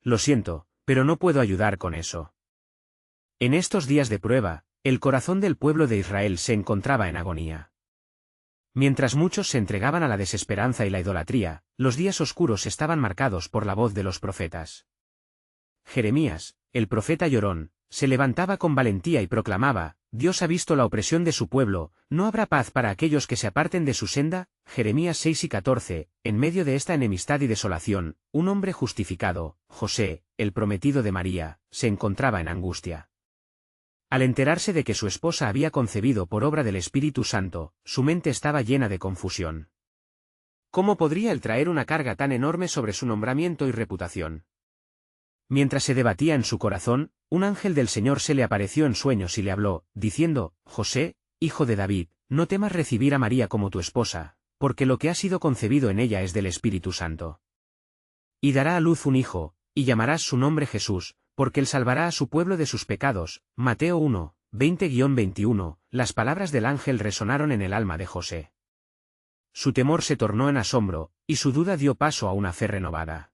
Lo siento, pero no puedo ayudar con eso. En estos días de prueba, el corazón del pueblo de Israel se encontraba en agonía. Mientras muchos se entregaban a la desesperanza y la idolatría, los días oscuros estaban marcados por la voz de los profetas. Jeremías, el profeta llorón, se levantaba con valentía y proclamaba: Dios ha visto la opresión de su pueblo, no habrá paz para aquellos que se aparten de su senda. Jeremías 6 y 14, en medio de esta enemistad y desolación, un hombre justificado, José, el prometido de María, se encontraba en angustia. Al enterarse de que su esposa había concebido por obra del Espíritu Santo, su mente estaba llena de confusión. ¿Cómo podría él traer una carga tan enorme sobre su nombramiento y reputación? Mientras se debatía en su corazón, un ángel del Señor se le apareció en sueños y le habló, diciendo: José, hijo de David, no temas recibir a María como tu esposa, porque lo que ha sido concebido en ella es del Espíritu Santo. Y dará a luz un hijo, y llamarás su nombre Jesús, porque él salvará a su pueblo de sus pecados. Mateo 1, 20-21, las palabras del ángel resonaron en el alma de José. Su temor se tornó en asombro, y su duda dio paso a una fe renovada.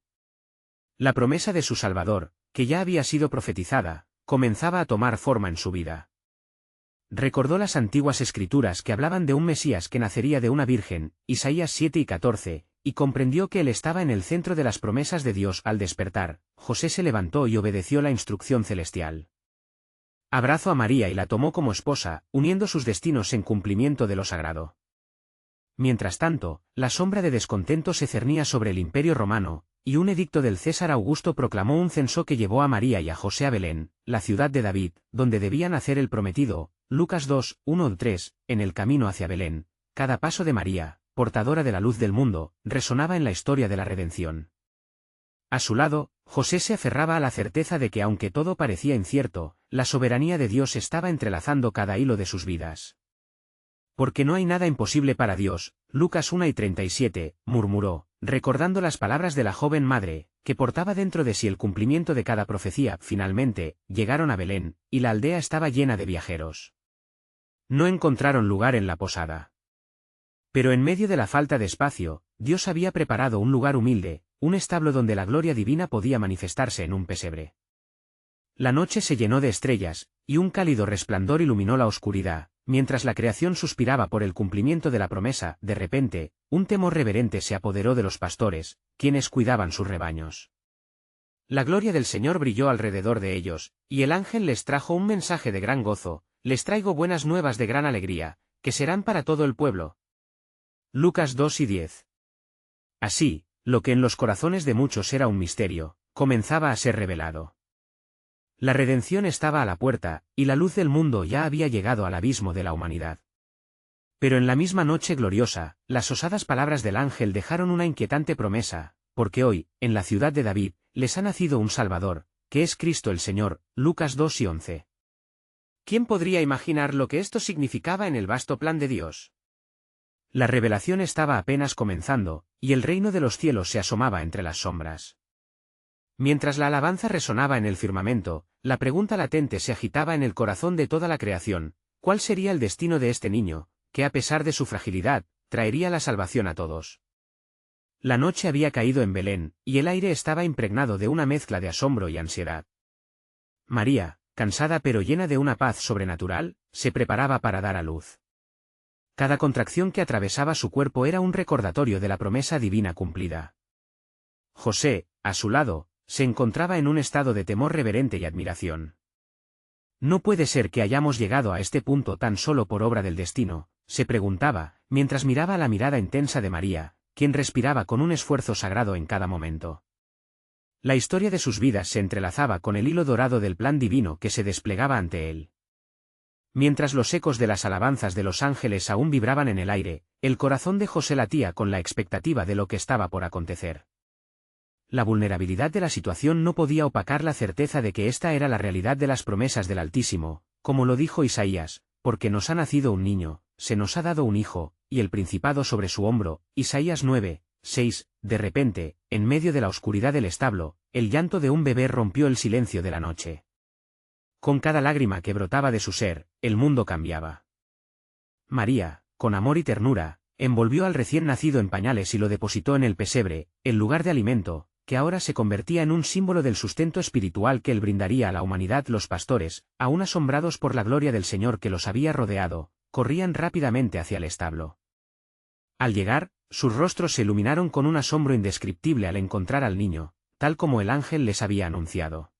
La promesa de su Salvador, que ya había sido profetizada, comenzaba a tomar forma en su vida. Recordó las antiguas escrituras que hablaban de un Mesías que nacería de una virgen, Isaías 7 y 14, y comprendió que él estaba en el centro de las promesas de Dios. Al despertar, José se levantó y obedeció la instrucción celestial. Abrazó a María y la tomó como esposa, uniendo sus destinos en cumplimiento de lo sagrado. Mientras tanto, la sombra de descontento se cernía sobre el Imperio Romano, y un edicto del César Augusto proclamó un censo que llevó a María y a José a Belén, la ciudad de David, donde debía nacer el prometido. Lucas 2, 1-3, en el camino hacia Belén, cada paso de María, portadora de la luz del mundo, resonaba en la historia de la redención. A su lado, José se aferraba a la certeza de que aunque todo parecía incierto, la soberanía de Dios estaba entrelazando cada hilo de sus vidas. Porque no hay nada imposible para Dios, Lucas 1 y 37, murmuró, recordando las palabras de la joven madre, que portaba dentro de sí el cumplimiento de cada profecía. Finalmente, llegaron a Belén, y la aldea estaba llena de viajeros. No encontraron lugar en la posada. Pero en medio de la falta de espacio, Dios había preparado un lugar humilde, un establo donde la gloria divina podía manifestarse en un pesebre. La noche se llenó de estrellas, y un cálido resplandor iluminó la oscuridad. Mientras la creación suspiraba por el cumplimiento de la promesa, de repente, un temor reverente se apoderó de los pastores, quienes cuidaban sus rebaños. La gloria del Señor brilló alrededor de ellos, y el ángel les trajo un mensaje de gran gozo: les traigo buenas nuevas de gran alegría, que serán para todo el pueblo. Lucas 2 y 10. Así, lo que en los corazones de muchos era un misterio, comenzaba a ser revelado. La redención estaba a la puerta, y la luz del mundo ya había llegado al abismo de la humanidad. Pero en la misma noche gloriosa, las osadas palabras del ángel dejaron una inquietante promesa, porque hoy, en la ciudad de David, les ha nacido un Salvador, que es Cristo el Señor. Lucas 2 y 11. ¿Quién podría imaginar lo que esto significaba en el vasto plan de Dios? La revelación estaba apenas comenzando, y el reino de los cielos se asomaba entre las sombras. Mientras la alabanza resonaba en el firmamento, la pregunta latente se agitaba en el corazón de toda la creación: ¿cuál sería el destino de este niño, que a pesar de su fragilidad, traería la salvación a todos? La noche había caído en Belén, y el aire estaba impregnado de una mezcla de asombro y ansiedad. María, cansada pero llena de una paz sobrenatural, se preparaba para dar a luz. Cada contracción que atravesaba su cuerpo era un recordatorio de la promesa divina cumplida. José, a su lado, se encontraba en un estado de temor reverente y admiración. No puede ser que hayamos llegado a este punto tan solo por obra del destino, se preguntaba, mientras miraba la mirada intensa de María, quien respiraba con un esfuerzo sagrado en cada momento. La historia de sus vidas se entrelazaba con el hilo dorado del plan divino que se desplegaba ante él. Mientras los ecos de las alabanzas de los ángeles aún vibraban en el aire, el corazón de José latía con la expectativa de lo que estaba por acontecer. La vulnerabilidad de la situación no podía opacar la certeza de que esta era la realidad de las promesas del Altísimo, como lo dijo Isaías: porque nos ha nacido un niño, se nos ha dado un hijo, y el principado sobre su hombro. Isaías 9, 6. De repente, en medio de la oscuridad del establo, el llanto de un bebé rompió el silencio de la noche. Con cada lágrima que brotaba de su ser, el mundo cambiaba. María, con amor y ternura, envolvió al recién nacido en pañales y lo depositó en el pesebre, el lugar de alimento, que ahora se convertía en un símbolo del sustento espiritual que él brindaría a la humanidad. Los pastores, aún asombrados por la gloria del Señor que los había rodeado, corrían rápidamente hacia el establo. Al llegar, sus rostros se iluminaron con un asombro indescriptible al encontrar al niño, tal como el ángel les había anunciado.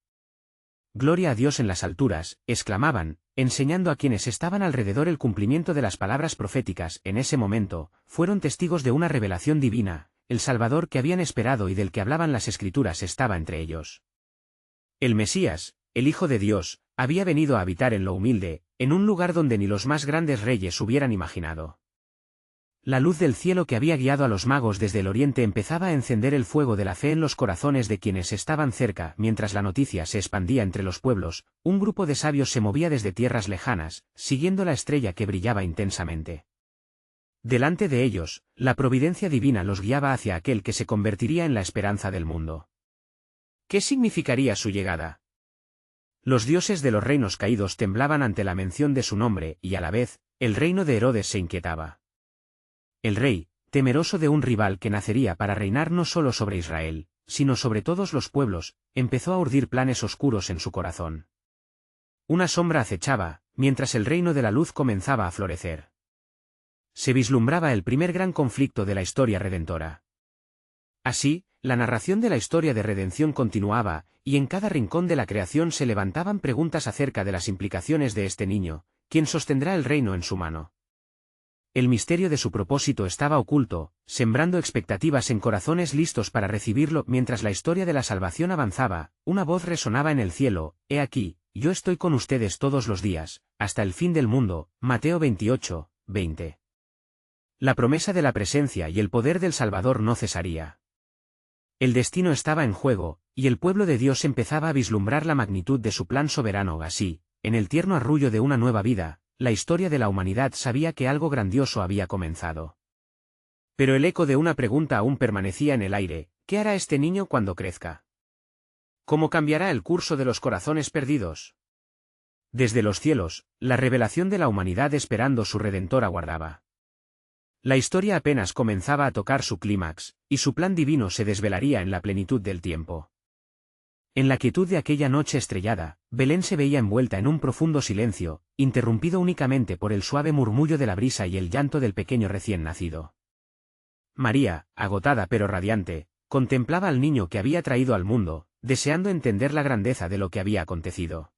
«Gloria a Dios en las alturas», exclamaban, enseñando a quienes estaban alrededor el cumplimiento de las palabras proféticas. En ese momento, fueron testigos de una revelación divina. El Salvador que habían esperado y del que hablaban las Escrituras estaba entre ellos. El Mesías, el Hijo de Dios, había venido a habitar en lo humilde, en un lugar donde ni los más grandes reyes hubieran imaginado. La luz del cielo que había guiado a los magos desde el oriente empezaba a encender el fuego de la fe en los corazones de quienes estaban cerca. Mientras la noticia se expandía entre los pueblos, un grupo de sabios se movía desde tierras lejanas, siguiendo la estrella que brillaba intensamente. Delante de ellos, la providencia divina los guiaba hacia aquel que se convertiría en la esperanza del mundo. ¿Qué significaría su llegada? Los dioses de los reinos caídos temblaban ante la mención de su nombre y a la vez, el reino de Herodes se inquietaba. El rey, temeroso de un rival que nacería para reinar no solo sobre Israel, sino sobre todos los pueblos, empezó a urdir planes oscuros en su corazón. Una sombra acechaba, mientras el reino de la luz comenzaba a florecer. Se vislumbraba el primer gran conflicto de la historia redentora. Así, la narración de la historia de redención continuaba, y en cada rincón de la creación se levantaban preguntas acerca de las implicaciones de este niño, quien sostendrá el reino en su mano. El misterio de su propósito estaba oculto, sembrando expectativas en corazones listos para recibirlo. Mientras la historia de la salvación avanzaba, una voz resonaba en el cielo: «He aquí, yo estoy con ustedes todos los días, hasta el fin del mundo». Mateo 28, 20. La promesa de la presencia y el poder del Salvador no cesaría. El destino estaba en juego, y el pueblo de Dios empezaba a vislumbrar la magnitud de su plan soberano. Así, en el tierno arrullo de una nueva vida, la historia de la humanidad sabía que algo grandioso había comenzado. Pero el eco de una pregunta aún permanecía en el aire: ¿qué hará este niño cuando crezca? ¿Cómo cambiará el curso de los corazones perdidos? Desde los cielos, la revelación de la humanidad esperando su Redentor aguardaba. La historia apenas comenzaba a tocar su clímax, y su plan divino se desvelaría en la plenitud del tiempo. En la quietud de aquella noche estrellada, Belén se veía envuelta en un profundo silencio, interrumpido únicamente por el suave murmullo de la brisa y el llanto del pequeño recién nacido. María, agotada pero radiante, contemplaba al niño que había traído al mundo, deseando entender la grandeza de lo que había acontecido.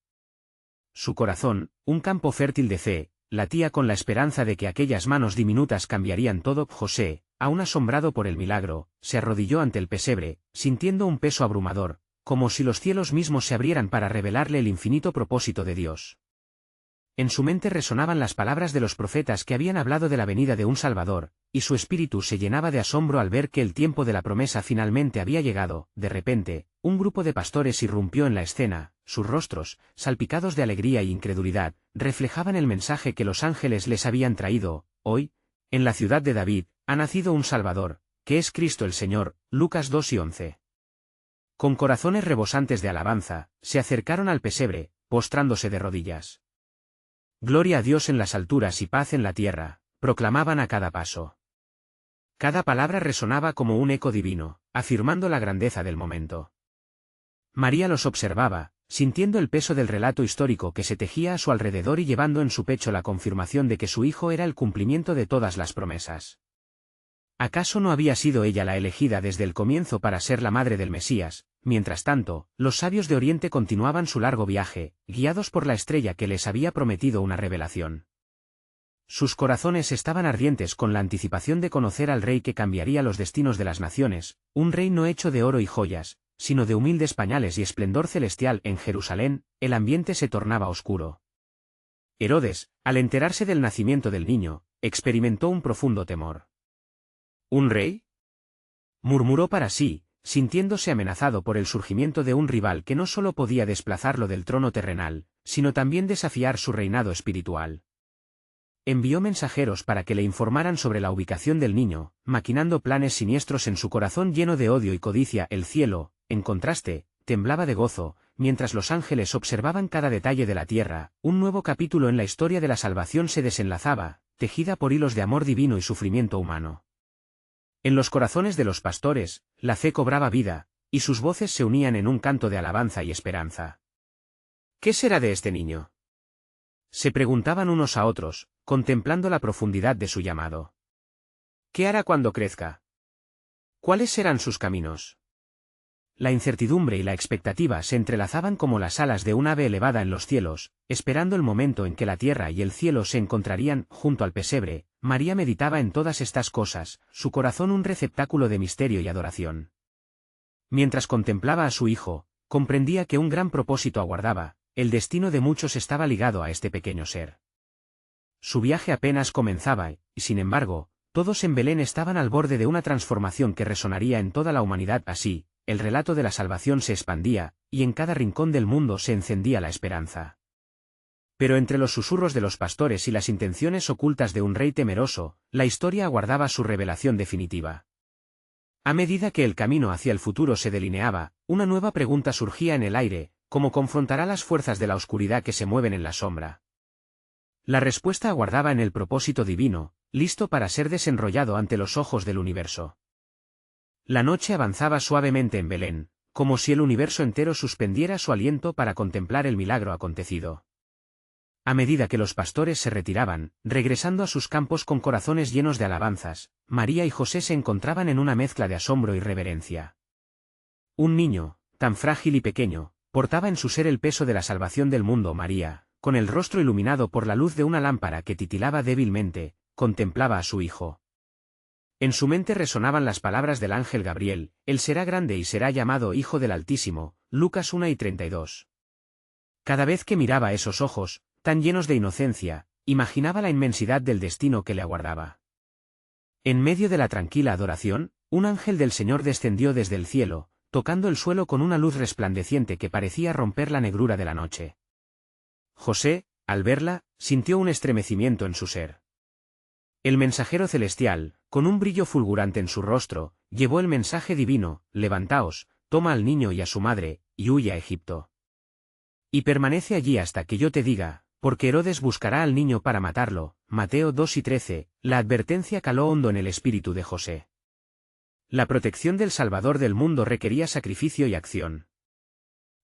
Su corazón, un campo fértil de fe, latía con la esperanza de que aquellas manos diminutas cambiarían todo. José, aún asombrado por el milagro, se arrodilló ante el pesebre, sintiendo un peso abrumador, como si los cielos mismos se abrieran para revelarle el infinito propósito de Dios. En su mente resonaban las palabras de los profetas que habían hablado de la venida de un Salvador, y su espíritu se llenaba de asombro al ver que el tiempo de la promesa finalmente había llegado. De repente, un grupo de pastores irrumpió en la escena. Sus rostros, salpicados de alegría e incredulidad, reflejaban el mensaje que los ángeles les habían traído: «Hoy, en la ciudad de David, ha nacido un Salvador, que es Cristo el Señor». Lucas 2 y 11. Con corazones rebosantes de alabanza, se acercaron al pesebre, postrándose de rodillas. «Gloria a Dios en las alturas y paz en la tierra», proclamaban a cada paso. Cada palabra resonaba como un eco divino, afirmando la grandeza del momento. María los observaba, sintiendo el peso del relato histórico que se tejía a su alrededor y llevando en su pecho la confirmación de que su hijo era el cumplimiento de todas las promesas. ¿Acaso no había sido ella la elegida desde el comienzo para ser la madre del Mesías? Mientras tanto, los sabios de Oriente continuaban su largo viaje, guiados por la estrella que les había prometido una revelación. Sus corazones estaban ardientes con la anticipación de conocer al rey que cambiaría los destinos de las naciones, un rey no hecho de oro y joyas, sino de humildes pañales y esplendor celestial. En Jerusalén, el ambiente se tornaba oscuro. Herodes, al enterarse del nacimiento del niño, experimentó un profundo temor. ¿Un rey?, murmuró para sí, sintiéndose amenazado por el surgimiento de un rival que no solo podía desplazarlo del trono terrenal, sino también desafiar su reinado espiritual. Envió mensajeros para que le informaran sobre la ubicación del niño, maquinando planes siniestros en su corazón lleno de odio y codicia. El cielo, en contraste, temblaba de gozo, mientras los ángeles observaban cada detalle de la tierra. Un nuevo capítulo en la historia de la salvación se desenlazaba, tejida por hilos de amor divino y sufrimiento humano. En los corazones de los pastores, la fe cobraba vida, y sus voces se unían en un canto de alabanza y esperanza. ¿Qué será de este niño?, se preguntaban unos a otros, contemplando la profundidad de su llamado. ¿Qué hará cuando crezca? ¿Cuáles serán sus caminos? La incertidumbre y la expectativa se entrelazaban como las alas de un ave elevada en los cielos, esperando el momento en que la tierra y el cielo se encontrarían junto al pesebre. María meditaba en todas estas cosas, su corazón un receptáculo de misterio y adoración. Mientras contemplaba a su hijo, comprendía que un gran propósito aguardaba. El destino de muchos estaba ligado a este pequeño ser. Su viaje apenas comenzaba, y sin embargo, todos en Belén estaban al borde de una transformación que resonaría en toda la humanidad. Así, el relato de la salvación se expandía, y en cada rincón del mundo se encendía la esperanza. Pero entre los susurros de los pastores y las intenciones ocultas de un rey temeroso, la historia aguardaba su revelación definitiva. A medida que el camino hacia el futuro se delineaba, una nueva pregunta surgía en el aire: ¿cómo confrontará las fuerzas de la oscuridad que se mueven en la sombra? La respuesta aguardaba en el propósito divino, listo para ser desenrollado ante los ojos del universo. La noche avanzaba suavemente en Belén, como si el universo entero suspendiera su aliento para contemplar el milagro acontecido. A medida que los pastores se retiraban, regresando a sus campos con corazones llenos de alabanzas, María y José se encontraban en una mezcla de asombro y reverencia. Un niño, tan frágil y pequeño, portaba en su ser el peso de la salvación del mundo. María, con el rostro iluminado por la luz de una lámpara que titilaba débilmente, contemplaba a su hijo. En su mente resonaban las palabras del ángel Gabriel: él será grande y será llamado Hijo del Altísimo, Lucas 1:32. Cada vez que miraba esos ojos, tan llenos de inocencia, imaginaba la inmensidad del destino que le aguardaba. En medio de la tranquila adoración, un ángel del Señor descendió desde el cielo, tocando el suelo con una luz resplandeciente que parecía romper la negrura de la noche. José, al verla, sintió un estremecimiento en su ser. El mensajero celestial, con un brillo fulgurante en su rostro, llevó el mensaje divino: levantaos, toma al niño y a su madre, y huye a Egipto. Y permanece allí hasta que yo te diga, porque Herodes buscará al niño para matarlo. Mateo 2:13. La advertencia caló hondo en el espíritu de José. La protección del Salvador del mundo requería sacrificio y acción.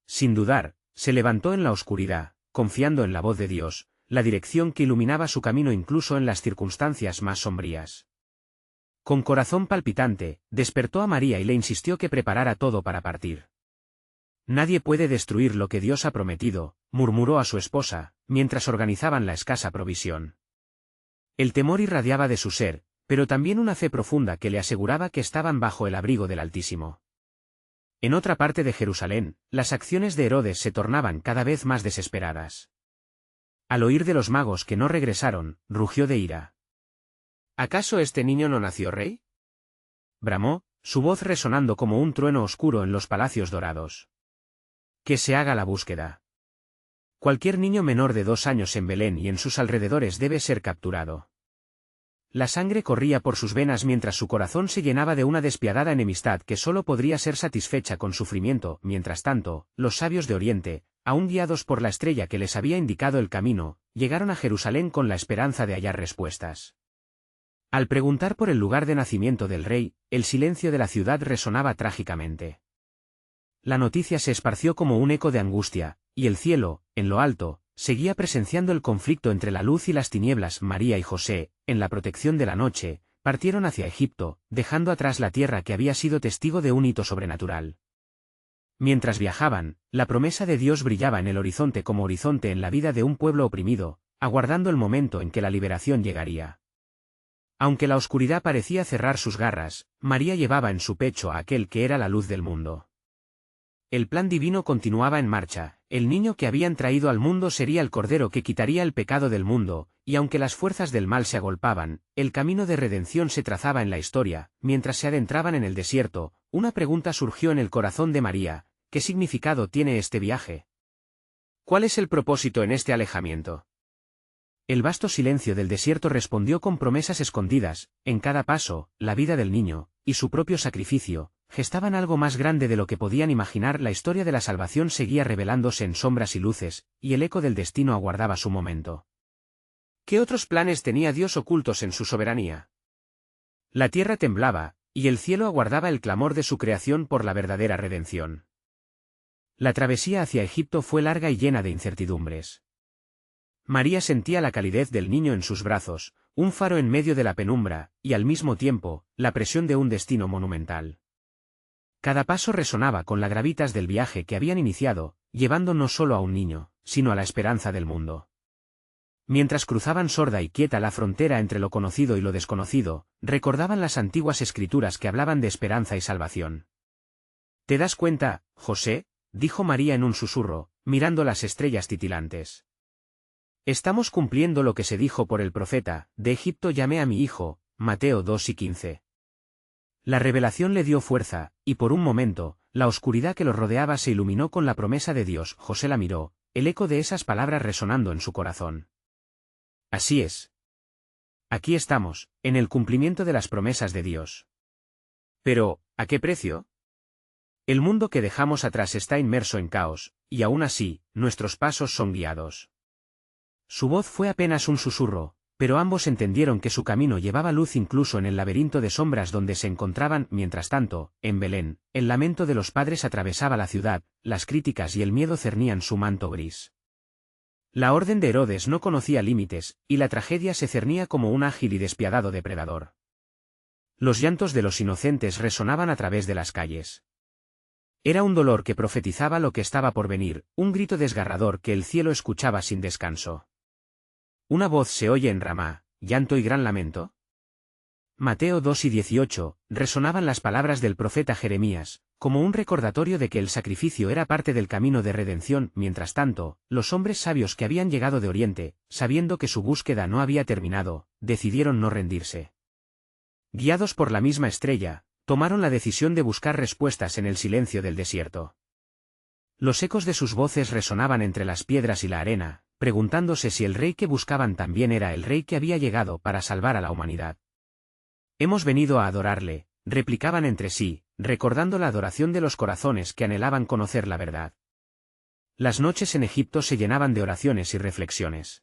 Sin dudar, se levantó en la oscuridad, confiando en la voz de Dios, la dirección que iluminaba su camino incluso en las circunstancias más sombrías. Con corazón palpitante, despertó a María y le insistió que preparara todo para partir. Nadie puede destruir lo que Dios ha prometido, murmuró a su esposa, mientras organizaban la escasa provisión. El temor irradiaba de su ser, pero también una fe profunda que le aseguraba que estaban bajo el abrigo del Altísimo. En otra parte de Jerusalén, las acciones de Herodes se tornaban cada vez más desesperadas. Al oír de los magos que no regresaron, rugió de ira. ¿Acaso este niño no nació rey?, bramó, su voz resonando como un trueno oscuro en los palacios dorados. Que se haga la búsqueda. Cualquier niño menor de 2 años en Belén y en sus alrededores debe ser capturado. La sangre corría por sus venas mientras su corazón se llenaba de una despiadada enemistad que solo podría ser satisfecha con sufrimiento. Mientras tanto, los sabios de Oriente, aún guiados por la estrella que les había indicado el camino, llegaron a Jerusalén con la esperanza de hallar respuestas. Al preguntar por el lugar de nacimiento del rey, el silencio de la ciudad resonaba trágicamente. La noticia se esparció como un eco de angustia, y el cielo, en lo alto, seguía presenciando el conflicto entre la luz y las tinieblas. María y José, en la protección de la noche, partieron hacia Egipto, dejando atrás la tierra que había sido testigo de un hito sobrenatural. Mientras viajaban, la promesa de Dios brillaba en el horizonte como horizonte en la vida de un pueblo oprimido, aguardando el momento en que la liberación llegaría. Aunque la oscuridad parecía cerrar sus garras, María llevaba en su pecho a aquel que era la luz del mundo. El plan divino continuaba en marcha: el niño que habían traído al mundo sería el cordero que quitaría el pecado del mundo, y aunque las fuerzas del mal se agolpaban, el camino de redención se trazaba en la historia. Mientras se adentraban en el desierto, una pregunta surgió en el corazón de María: ¿qué significado tiene este viaje? ¿Cuál es el propósito en este alejamiento? El vasto silencio del desierto respondió con promesas escondidas. En cada paso, la vida del niño, y su propio sacrificio, gestaban algo más grande de lo que podían imaginar. La historia de la salvación seguía revelándose en sombras y luces, y el eco del destino aguardaba su momento. ¿Qué otros planes tenía Dios ocultos en su soberanía? La tierra temblaba, y el cielo aguardaba el clamor de su creación por la verdadera redención. La travesía hacia Egipto fue larga y llena de incertidumbres. María sentía la calidez del niño en sus brazos, un faro en medio de la penumbra, y al mismo tiempo, la presión de un destino monumental. Cada paso resonaba con la gravitas del viaje que habían iniciado, llevando no solo a un niño, sino a la esperanza del mundo. Mientras cruzaban sorda y quieta la frontera entre lo conocido y lo desconocido, recordaban las antiguas escrituras que hablaban de esperanza y salvación. ¿Te das cuenta, José?, dijo María en un susurro, mirando las estrellas titilantes. Estamos cumpliendo lo que se dijo por el profeta: de Egipto llamé a mi hijo, Mateo 2:15. La revelación le dio fuerza, y por un momento, la oscuridad que los rodeaba se iluminó con la promesa de Dios. José la miró, el eco de esas palabras resonando en su corazón. Así es. Aquí estamos, en el cumplimiento de las promesas de Dios. Pero, ¿a qué precio? El mundo que dejamos atrás está inmerso en caos, y aún así, nuestros pasos son guiados. Su voz fue apenas un susurro, pero ambos entendieron que su camino llevaba luz incluso en el laberinto de sombras donde se encontraban. Mientras tanto, en Belén, el lamento de los padres atravesaba la ciudad, las críticas y el miedo cernían su manto gris. La orden de Herodes no conocía límites, y la tragedia se cernía como un ágil y despiadado depredador. Los llantos de los inocentes resonaban a través de las calles. Era un dolor que profetizaba lo que estaba por venir, un grito desgarrador que el cielo escuchaba sin descanso. Una voz se oye en Ramá, llanto y gran lamento. Mateo 2:18, resonaban las palabras del profeta Jeremías, como un recordatorio de que el sacrificio era parte del camino de redención. Mientras tanto, los hombres sabios que habían llegado de Oriente, sabiendo que su búsqueda no había terminado, decidieron no rendirse. Guiados por la misma estrella, tomaron la decisión de buscar respuestas en el silencio del desierto. Los ecos de sus voces resonaban entre las piedras y la arena, preguntándose si el rey que buscaban también era el rey que había llegado para salvar a la humanidad. Hemos venido a adorarle, replicaban entre sí, recordando la adoración de los corazones que anhelaban conocer la verdad. Las noches en Egipto se llenaban de oraciones y reflexiones.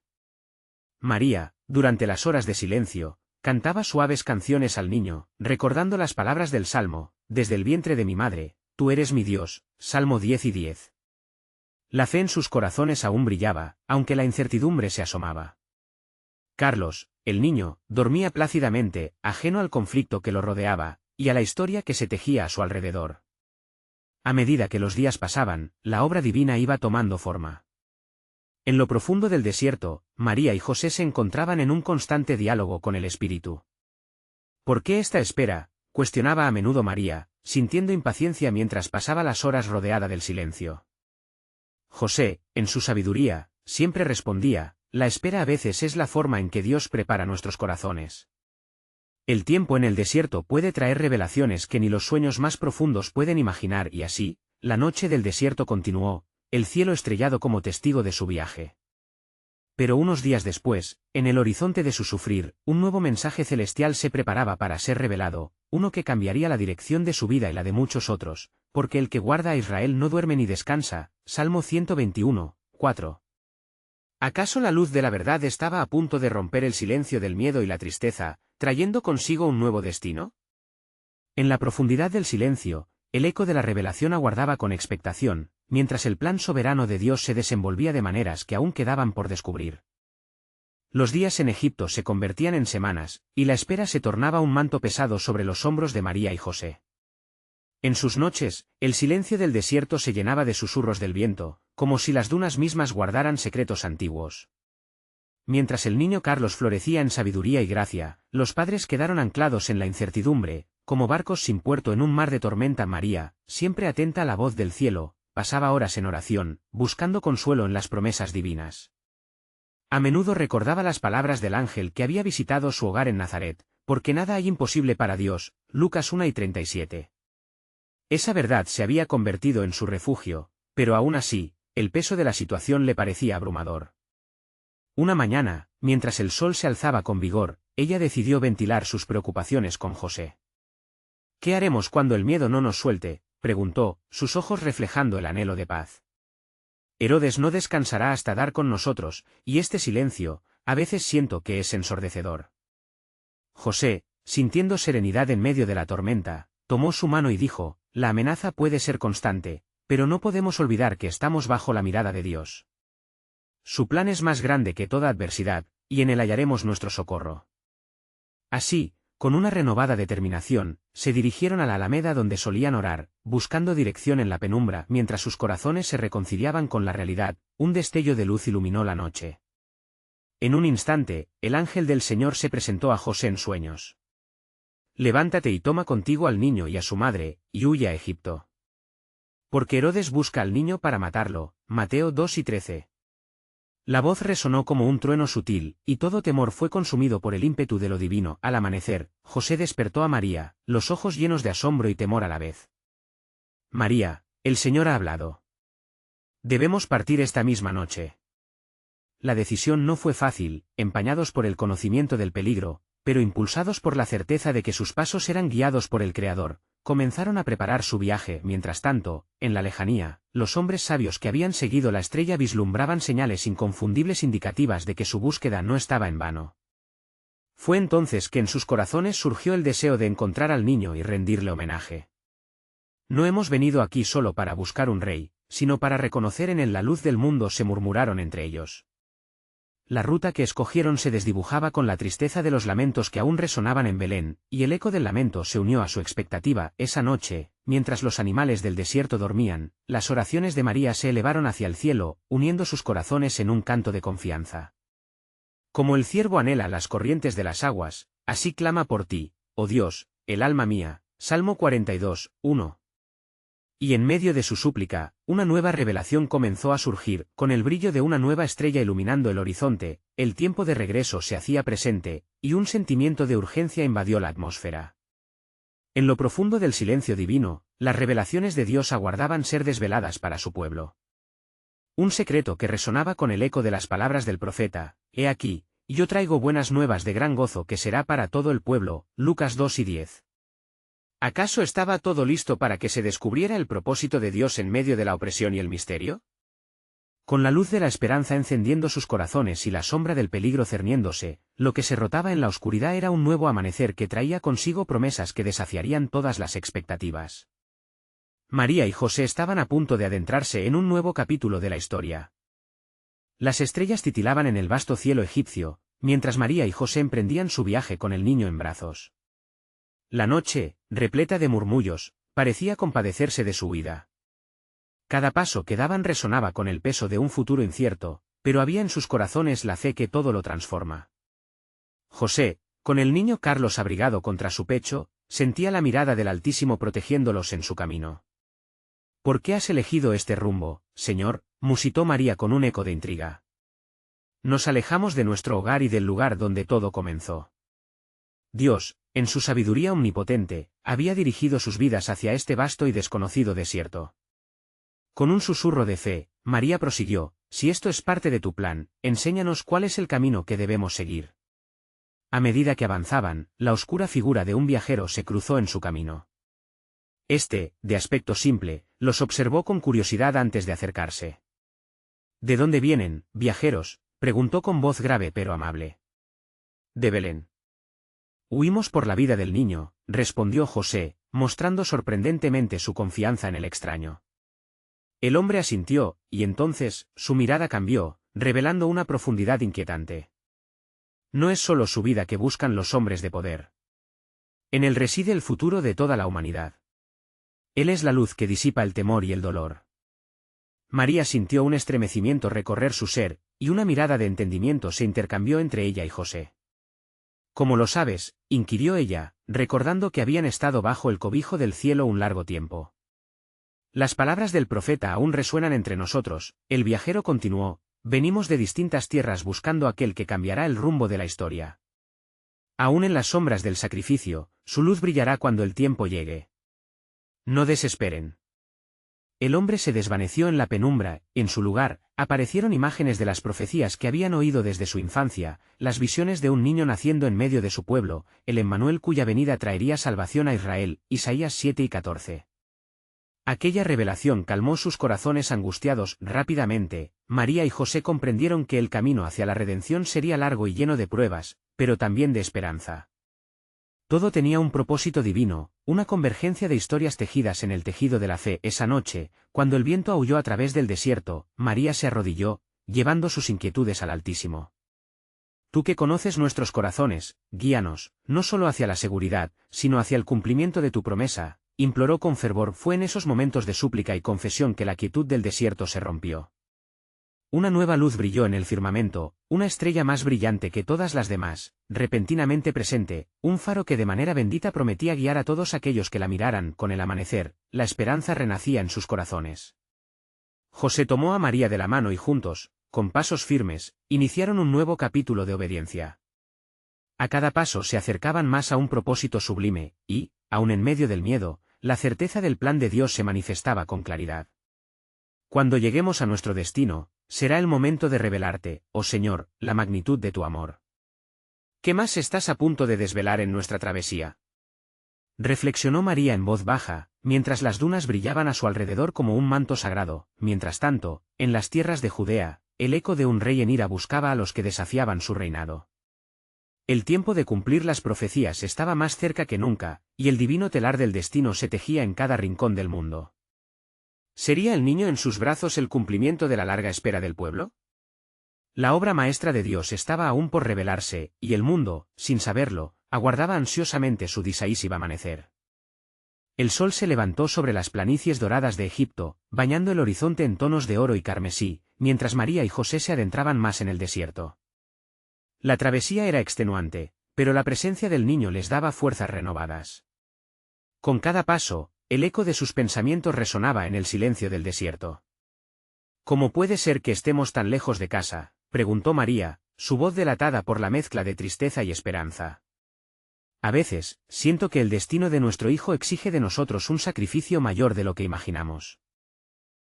María, durante las horas de silencio, cantaba suaves canciones al niño, recordando las palabras del Salmo: desde el vientre de mi madre, tú eres mi Dios, Salmo 10:10. La fe en sus corazones aún brillaba, aunque la incertidumbre se asomaba. Carlos, el niño, dormía plácidamente, ajeno al conflicto que lo rodeaba, y a la historia que se tejía a su alrededor. A medida que los días pasaban, la obra divina iba tomando forma. En lo profundo del desierto, María y José se encontraban en un constante diálogo con el Espíritu. ¿Por qué esta espera?, cuestionaba a menudo María, sintiendo impaciencia mientras pasaba las horas rodeada del silencio. José, en su sabiduría, siempre respondía: la espera a veces es la forma en que Dios prepara nuestros corazones. El tiempo en el desierto puede traer revelaciones que ni los sueños más profundos pueden imaginar. Y así, la noche del desierto continuó, el cielo estrellado como testigo de su viaje. Pero unos días después, en el horizonte de su sufrir, un nuevo mensaje celestial se preparaba para ser revelado, uno que cambiaría la dirección de su vida y la de muchos otros, porque el que guarda a Israel no duerme ni descansa. Salmo 121:4. ¿Acaso la luz de la verdad estaba a punto de romper el silencio del miedo y la tristeza, trayendo consigo un nuevo destino? En la profundidad del silencio, el eco de la revelación aguardaba con expectación, mientras el plan soberano de Dios se desenvolvía de maneras que aún quedaban por descubrir. Los días en Egipto se convertían en semanas, y la espera se tornaba un manto pesado sobre los hombros de María y José. En sus noches, el silencio del desierto se llenaba de susurros del viento, como si las dunas mismas guardaran secretos antiguos. Mientras el niño Carlos florecía en sabiduría y gracia, los padres quedaron anclados en la incertidumbre, como barcos sin puerto en un mar de tormenta. María, siempre atenta a la voz del cielo, pasaba horas en oración, buscando consuelo en las promesas divinas. A menudo recordaba las palabras del ángel que había visitado su hogar en Nazaret: porque nada hay imposible para Dios, Lucas 1:37. Esa verdad se había convertido en su refugio, pero aún así, el peso de la situación le parecía abrumador. Una mañana, mientras el sol se alzaba con vigor, ella decidió ventilar sus preocupaciones con José. ¿Qué haremos cuando el miedo no nos suelte?, preguntó, sus ojos reflejando el anhelo de paz. Herodes no descansará hasta dar con nosotros, y este silencio, a veces siento que es ensordecedor. José, sintiendo serenidad en medio de la tormenta, tomó su mano y dijo, la amenaza puede ser constante, pero no podemos olvidar que estamos bajo la mirada de Dios. Su plan es más grande que toda adversidad, y en él hallaremos nuestro socorro. Así, con una renovada determinación, se dirigieron a la alameda donde solían orar, buscando dirección en la penumbra mientras sus corazones se reconciliaban con la realidad. Un destello de luz iluminó la noche. En un instante, el ángel del Señor se presentó a José en sueños. Levántate y toma contigo al niño y a su madre, y huye a Egipto. Porque Herodes busca al niño para matarlo. Mateo 2:13. La voz resonó como un trueno sutil, y todo temor fue consumido por el ímpetu de lo divino. Al amanecer, José despertó a María, los ojos llenos de asombro y temor a la vez. María, el Señor ha hablado. Debemos partir esta misma noche. La decisión no fue fácil, empañados por el conocimiento del peligro, pero impulsados por la certeza de que sus pasos eran guiados por el Creador, comenzaron a preparar su viaje. Mientras tanto, en la lejanía, los hombres sabios que habían seguido la estrella vislumbraban señales inconfundibles indicativas de que su búsqueda no estaba en vano. Fue entonces que en sus corazones surgió el deseo de encontrar al niño y rendirle homenaje. No hemos venido aquí solo para buscar un rey, sino para reconocer en él la luz del mundo, se murmuraron entre ellos. La ruta que escogieron se desdibujaba con la tristeza de los lamentos que aún resonaban en Belén, y el eco del lamento se unió a su expectativa. Esa noche, mientras los animales del desierto dormían, las oraciones de María se elevaron hacia el cielo, uniendo sus corazones en un canto de confianza. Como el ciervo anhela las corrientes de las aguas, así clama por ti, oh Dios, el alma mía. Salmo 42, 1. Y en medio de su súplica, una nueva revelación comenzó a surgir. Con el brillo de una nueva estrella iluminando el horizonte, el tiempo de regreso se hacía presente, y un sentimiento de urgencia invadió la atmósfera. En lo profundo del silencio divino, las revelaciones de Dios aguardaban ser desveladas para su pueblo. Un secreto que resonaba con el eco de las palabras del profeta: He aquí, yo traigo buenas nuevas de gran gozo que será para todo el pueblo. Lucas 2:10. ¿Acaso estaba todo listo para que se descubriera el propósito de Dios en medio de la opresión y el misterio? Con la luz de la esperanza encendiendo sus corazones y la sombra del peligro cerniéndose, lo que se rotaba en la oscuridad era un nuevo amanecer que traía consigo promesas que desafiarían todas las expectativas. María y José estaban a punto de adentrarse en un nuevo capítulo de la historia. Las estrellas titilaban en el vasto cielo egipcio, mientras María y José emprendían su viaje con el niño en brazos. La noche, repleta de murmullos, parecía compadecerse de su huida. Cada paso que daban resonaba con el peso de un futuro incierto, pero había en sus corazones la fe que todo lo transforma. José, con el niño Carlos abrigado contra su pecho, sentía la mirada del Altísimo protegiéndolos en su camino. ¿Por qué has elegido este rumbo, Señor?, musitó María con un eco de intriga. Nos alejamos de nuestro hogar y del lugar donde todo comenzó. Dios, en su sabiduría omnipotente, había dirigido sus vidas hacia este vasto y desconocido desierto. Con un susurro de fe, María prosiguió: si esto es parte de tu plan, enséñanos cuál es el camino que debemos seguir. A medida que avanzaban, la oscura figura de un viajero se cruzó en su camino. Este, de aspecto simple, los observó con curiosidad antes de acercarse. ¿De dónde vienen, viajeros?, preguntó con voz grave pero amable. De Belén. Huimos por la vida del niño, respondió José, mostrando sorprendentemente su confianza en el extraño. El hombre asintió, y entonces, su mirada cambió, revelando una profundidad inquietante. No es solo su vida que buscan los hombres de poder. En él reside el futuro de toda la humanidad. Él es la luz que disipa el temor y el dolor. María sintió un estremecimiento recorrer su ser, y una mirada de entendimiento se intercambió entre ella y José. ¿Cómo lo sabes?, inquirió ella, recordando que habían estado bajo el cobijo del cielo un largo tiempo. Las palabras del profeta aún resuenan entre nosotros, el viajero continuó: venimos de distintas tierras buscando aquel que cambiará el rumbo de la historia. Aún en las sombras del sacrificio, su luz brillará cuando el tiempo llegue. No desesperen. El hombre se desvaneció en la penumbra. En su lugar, aparecieron imágenes de las profecías que habían oído desde su infancia, las visiones de un niño naciendo en medio de su pueblo, el Emmanuel cuya venida traería salvación a Israel, Isaías 7:14. Aquella revelación calmó sus corazones angustiados. Rápidamente, María y José comprendieron que el camino hacia la redención sería largo y lleno de pruebas, pero también de esperanza. Todo tenía un propósito divino, una convergencia de historias tejidas en el tejido de la fe. Esa noche, cuando el viento aulló a través del desierto, María se arrodilló, llevando sus inquietudes al Altísimo. Tú que conoces nuestros corazones, guíanos, no solo hacia la seguridad, sino hacia el cumplimiento de tu promesa, imploró con fervor. Fue en esos momentos de súplica y confesión que la quietud del desierto se rompió. Una nueva luz brilló en el firmamento, una estrella más brillante que todas las demás, repentinamente presente, un faro que de manera bendita prometía guiar a todos aquellos que la miraran. Con el amanecer, la esperanza renacía en sus corazones. José tomó a María de la mano y juntos, con pasos firmes, iniciaron un nuevo capítulo de obediencia. A cada paso se acercaban más a un propósito sublime, y, aun en medio del miedo, la certeza del plan de Dios se manifestaba con claridad. Cuando lleguemos a nuestro destino, será el momento de revelarte, oh Señor, la magnitud de tu amor. ¿Qué más estás a punto de desvelar en nuestra travesía? Reflexionó María en voz baja, mientras las dunas brillaban a su alrededor como un manto sagrado. Mientras tanto, en las tierras de Judea, el eco de un rey en ira buscaba a los que desafiaban su reinado. El tiempo de cumplir las profecías estaba más cerca que nunca, y el divino telar del destino se tejía en cada rincón del mundo. ¿Sería el niño en sus brazos el cumplimiento de la larga espera del pueblo? La obra maestra de Dios estaba aún por revelarse, y el mundo, sin saberlo, aguardaba ansiosamente su decisivo amanecer. El sol se levantó sobre las planicies doradas de Egipto, bañando el horizonte en tonos de oro y carmesí, mientras María y José se adentraban más en el desierto. La travesía era extenuante, pero la presencia del niño les daba fuerzas renovadas. Con cada paso, el eco de sus pensamientos resonaba en el silencio del desierto. ¿Cómo puede ser que estemos tan lejos de casa?, preguntó María, su voz delatada por la mezcla de tristeza y esperanza. A veces, siento que el destino de nuestro hijo exige de nosotros un sacrificio mayor de lo que imaginamos.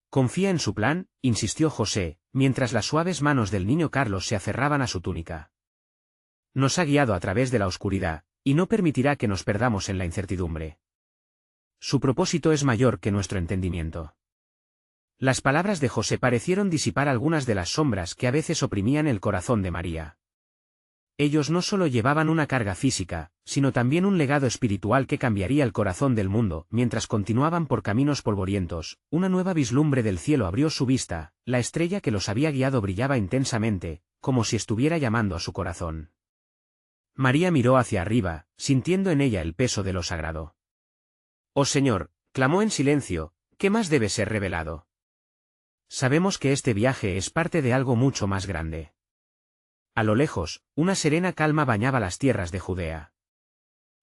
Confía en su plan, insistió José, mientras las suaves manos del niño Carlos se aferraban a su túnica. Nos ha guiado a través de la oscuridad, y no permitirá que nos perdamos en la incertidumbre. Su propósito es mayor que nuestro entendimiento. Las palabras de José parecieron disipar algunas de las sombras que a veces oprimían el corazón de María. Ellos no solo llevaban una carga física, sino también un legado espiritual que cambiaría el corazón del mundo. Mientras continuaban por caminos polvorientos, una nueva vislumbre del cielo abrió su vista. La estrella que los había guiado brillaba intensamente, como si estuviera llamando a su corazón. María miró hacia arriba, sintiendo en ella el peso de lo sagrado. «Oh Señor», clamó en silencio, «¿qué más debe ser revelado? Sabemos que este viaje es parte de algo mucho más grande». A lo lejos, una serena calma bañaba las tierras de Judea.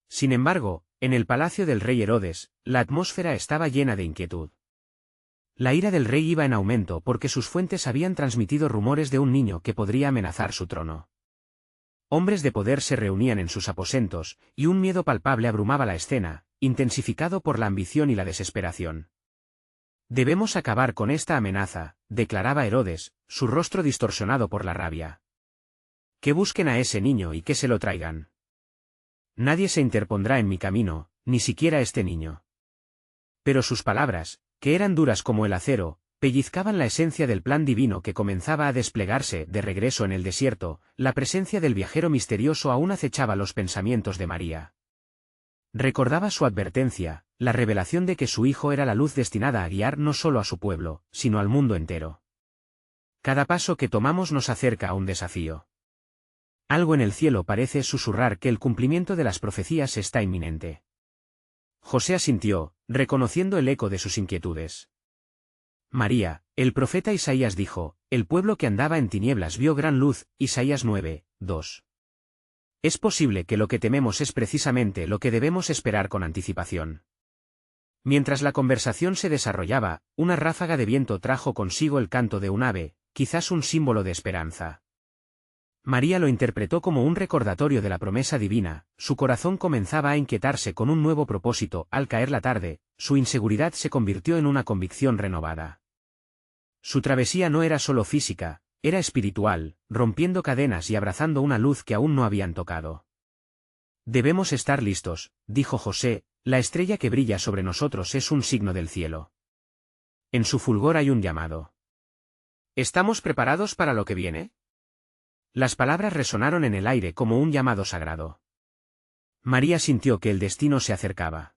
Sin embargo, en el palacio del rey Herodes, la atmósfera estaba llena de inquietud. La ira del rey iba en aumento porque sus fuentes habían transmitido rumores de un niño que podría amenazar su trono. Hombres de poder se reunían en sus aposentos, y un miedo palpable abrumaba la escena, intensificado por la ambición y la desesperación. «Debemos acabar con esta amenaza», declaraba Herodes, su rostro distorsionado por la rabia. «Que busquen a ese niño y que se lo traigan. Nadie se interpondrá en mi camino, ni siquiera este niño». Pero sus palabras, que eran duras como el acero, pellizcaban la esencia del plan divino que comenzaba a desplegarse. De regreso en el desierto, la presencia del viajero misterioso aún acechaba los pensamientos de María. Recordaba su advertencia, la revelación de que su hijo era la luz destinada a guiar no solo a su pueblo, sino al mundo entero. Cada paso que tomamos nos acerca a un desafío. Algo en el cielo parece susurrar que el cumplimiento de las profecías está inminente. José asintió, reconociendo el eco de sus inquietudes. María, el profeta Isaías dijo, «El pueblo que andaba en tinieblas vio gran luz», Isaías 9, 2. Es posible que lo que tememos es precisamente lo que debemos esperar con anticipación. Mientras la conversación se desarrollaba, una ráfaga de viento trajo consigo el canto de un ave, quizás un símbolo de esperanza. María lo interpretó como un recordatorio de la promesa divina. Su corazón comenzaba a inquietarse con un nuevo propósito. Al caer la tarde, su inseguridad se convirtió en una convicción renovada. Su travesía no era solo física, era espiritual, rompiendo cadenas y abrazando una luz que aún no habían tocado. «Debemos estar listos», dijo José, «la estrella que brilla sobre nosotros es un signo del cielo. En su fulgor hay un llamado. ¿Estamos preparados para lo que viene?». Las palabras resonaron en el aire como un llamado sagrado. María sintió que el destino se acercaba.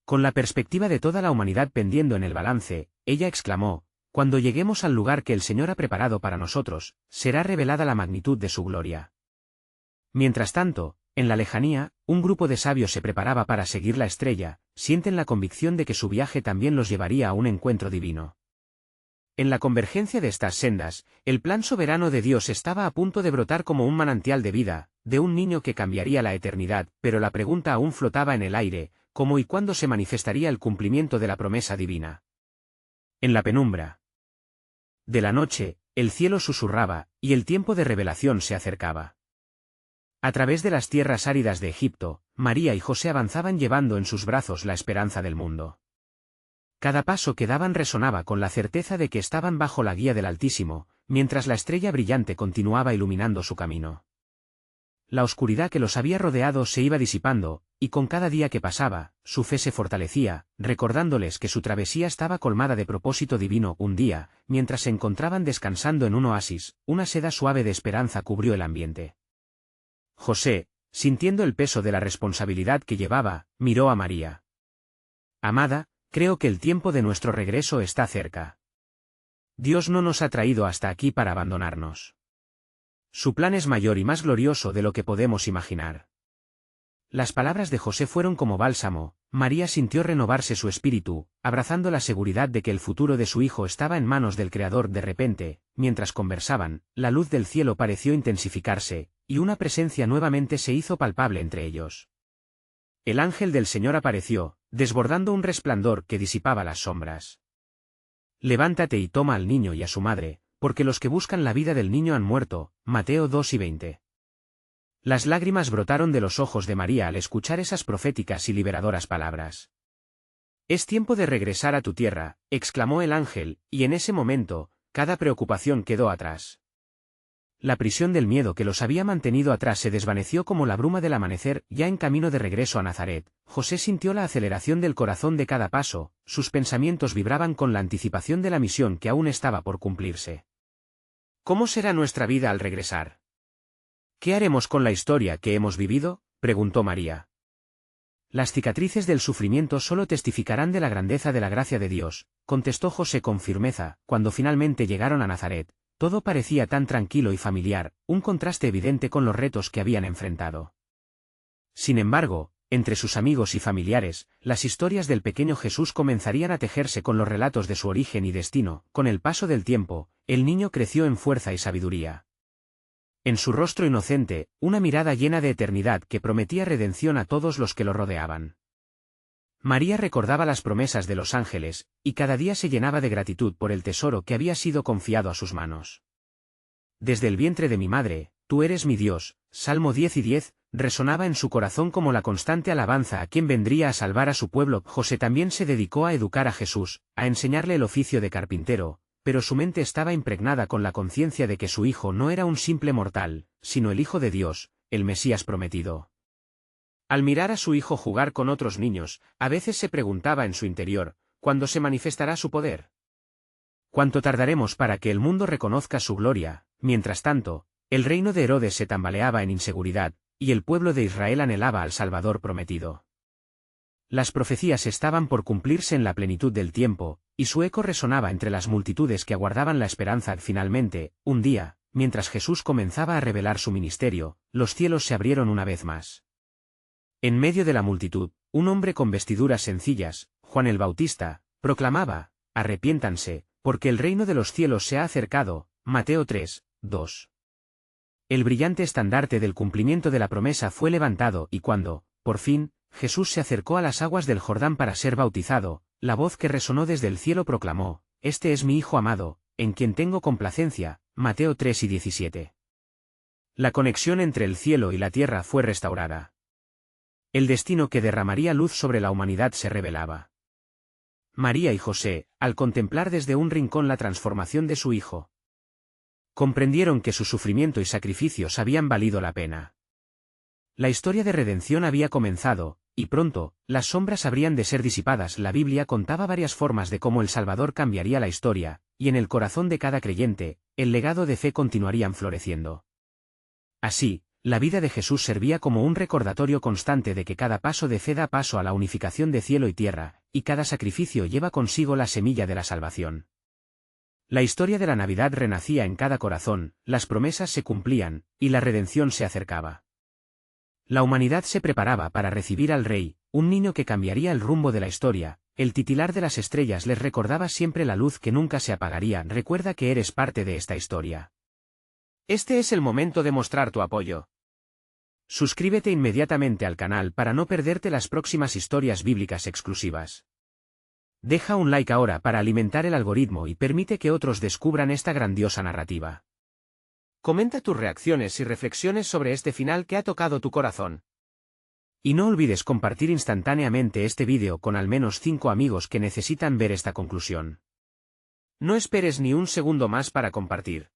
Con la perspectiva de toda la humanidad pendiendo en el balance, ella exclamó: «Cuando lleguemos al lugar que el Señor ha preparado para nosotros, será revelada la magnitud de su gloria». Mientras tanto, en la lejanía, un grupo de sabios se preparaba para seguir la estrella, sienten la convicción de que su viaje también los llevaría a un encuentro divino. En la convergencia de estas sendas, el plan soberano de Dios estaba a punto de brotar como un manantial de vida, de un niño que cambiaría la eternidad, pero la pregunta aún flotaba en el aire: ¿cómo y cuándo se manifestaría el cumplimiento de la promesa divina? En la penumbra de la noche, el cielo susurraba, y el tiempo de revelación se acercaba. A través de las tierras áridas de Egipto, María y José avanzaban llevando en sus brazos la esperanza del mundo. Cada paso que daban resonaba con la certeza de que estaban bajo la guía del Altísimo, mientras la estrella brillante continuaba iluminando su camino. La oscuridad que los había rodeado se iba disipando, y con cada día que pasaba, su fe se fortalecía, recordándoles que su travesía estaba colmada de propósito divino. Un día, mientras se encontraban descansando en un oasis, una seda suave de esperanza cubrió el ambiente. José, sintiendo el peso de la responsabilidad que llevaba, miró a María. «Amada, creo que el tiempo de nuestro regreso está cerca. Dios no nos ha traído hasta aquí para abandonarnos. Su plan es mayor y más glorioso de lo que podemos imaginar». Las palabras de José fueron como bálsamo. María sintió renovarse su espíritu, abrazando la seguridad de que el futuro de su hijo estaba en manos del Creador. De repente, mientras conversaban, la luz del cielo pareció intensificarse, y una presencia nuevamente se hizo palpable entre ellos. El ángel del Señor apareció, desbordando un resplandor que disipaba las sombras. «Levántate y toma al niño y a su madre, porque los que buscan la vida del niño han muerto». Mateo 2:20. Las lágrimas brotaron de los ojos de María al escuchar esas proféticas y liberadoras palabras. «Es tiempo de regresar a tu tierra», exclamó el ángel, y en ese momento, cada preocupación quedó atrás. La prisión del miedo que los había mantenido atrás se desvaneció como la bruma del amanecer. Ya en camino de regreso a Nazaret, José sintió la aceleración del corazón de cada paso, sus pensamientos vibraban con la anticipación de la misión que aún estaba por cumplirse. «¿Cómo será nuestra vida al regresar? ¿Qué haremos con la historia que hemos vivido?», preguntó María. «Las cicatrices del sufrimiento solo testificarán de la grandeza de la gracia de Dios», contestó José con firmeza. Cuando finalmente llegaron a Nazaret, todo parecía tan tranquilo y familiar, un contraste evidente con los retos que habían enfrentado. Sin embargo, entre sus amigos y familiares, las historias del pequeño Jesús comenzarían a tejerse con los relatos de su origen y destino. Con el paso del tiempo, el niño creció en fuerza y sabiduría. En su rostro inocente, una mirada llena de eternidad que prometía redención a todos los que lo rodeaban. María recordaba las promesas de los ángeles, y cada día se llenaba de gratitud por el tesoro que había sido confiado a sus manos. «Desde el vientre de mi madre, tú eres mi Dios», Salmo 10:10, resonaba en su corazón como la constante alabanza a quien vendría a salvar a su pueblo. José también se dedicó a educar a Jesús, a enseñarle el oficio de carpintero, pero su mente estaba impregnada con la conciencia de que su hijo no era un simple mortal, sino el Hijo de Dios, el Mesías prometido. Al mirar a su hijo jugar con otros niños, a veces se preguntaba en su interior: ¿cuándo se manifestará su poder? ¿Cuánto tardaremos para que el mundo reconozca su gloria? Mientras tanto, el reino de Herodes se tambaleaba en inseguridad, y el pueblo de Israel anhelaba al Salvador prometido. Las profecías estaban por cumplirse en la plenitud del tiempo, y su eco resonaba entre las multitudes que aguardaban la esperanza. Finalmente, un día, mientras Jesús comenzaba a revelar su ministerio, los cielos se abrieron una vez más. En medio de la multitud, un hombre con vestiduras sencillas, Juan el Bautista, proclamaba: «Arrepiéntanse, porque el reino de los cielos se ha acercado». Mateo 3:2. El brillante estandarte del cumplimiento de la promesa fue levantado, y cuando, por fin, Jesús se acercó a las aguas del Jordán para ser bautizado, la voz que resonó desde el cielo proclamó: «Este es mi Hijo amado, en quien tengo complacencia». Mateo 3:17. La conexión entre el cielo y la tierra fue restaurada. El destino que derramaría luz sobre la humanidad se revelaba. María y José, al contemplar desde un rincón la transformación de su hijo, comprendieron que su sufrimiento y sacrificios habían valido la pena. La historia de redención había comenzado, y pronto, las sombras habrían de ser disipadas. La Biblia contaba varias formas de cómo el Salvador cambiaría la historia, y en el corazón de cada creyente, el legado de fe continuaría floreciendo. Así, La vida de Jesús servía como un recordatorio constante de que cada paso de fe da paso a la unificación de cielo y tierra, y cada sacrificio lleva consigo la semilla de la salvación. La historia de la Navidad renacía en cada corazón, las promesas se cumplían, y la redención se acercaba. La humanidad se preparaba para recibir al Rey, un niño que cambiaría el rumbo de la historia. El titilar de las estrellas les recordaba siempre la luz que nunca se apagaría. Recuerda que eres parte de esta historia. Este es el momento de mostrar tu apoyo. Suscríbete inmediatamente al canal para no perderte las próximas historias bíblicas exclusivas. Deja un like ahora para alimentar el algoritmo y permite que otros descubran esta grandiosa narrativa. Comenta tus reacciones y reflexiones sobre este final que ha tocado tu corazón. Y no olvides compartir instantáneamente este vídeo con al menos 5 amigos que necesitan ver esta conclusión. No esperes ni un segundo más para compartir.